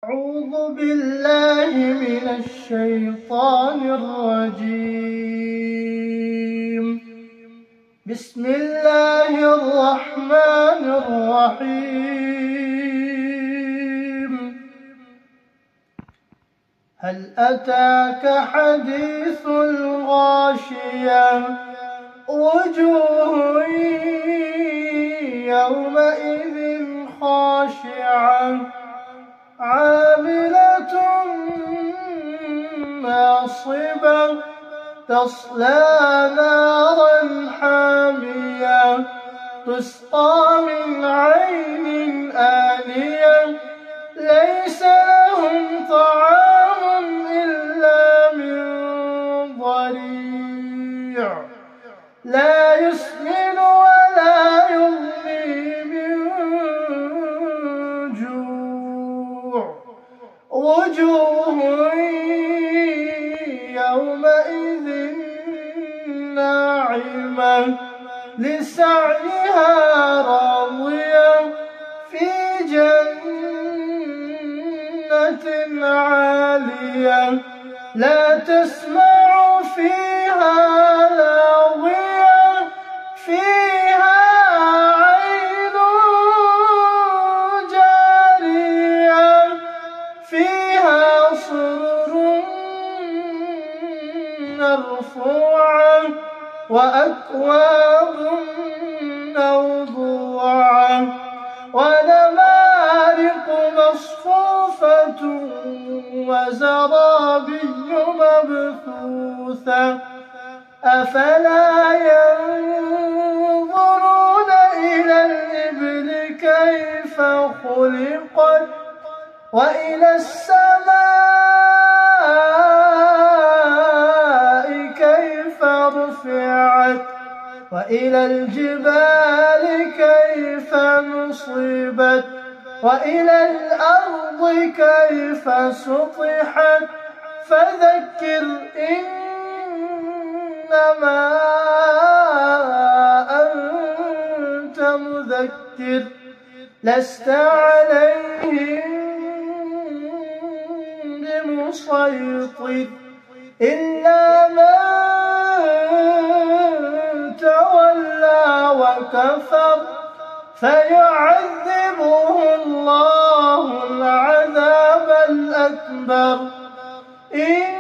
أعوذ بالله من الشيطان الرجيم. بسم الله الرحمن الرحيم. هل أتاك حديث الغاشية؟ وجوه يومئذ خاشعة عاملة ناصبة تصلى نارا حامية تسقى من عين آنية ليس لهم طعام إلا من ضريع لا يسمن ولا يغني من جوع وجوه يومئذ ناعمة لسعيها راضية في جنة عالية لا تسمع فيها لاغية فيها عين جارية فيها سرر مرفوعة وأكواب موضوعة ونمارق مصفوفة وزرابي مبثوثة أفلا ينظرون إلى الإبل كيف خلقت وإلى السماء كيف رفعت وإلى الجبال كيف نصبت وإلى الأرض كيف سطحت فذكر إنما أنت مذكر لست عليهم بمسيطر إلا من تولى وكفر فيعذبه الله العذاب الأكبر إن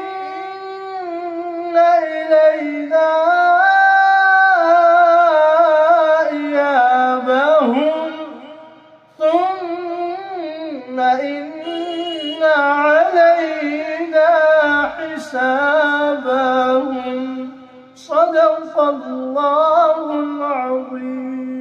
إلينا إيابهم ثم إن علينا حسابهم صدق الله العظيم.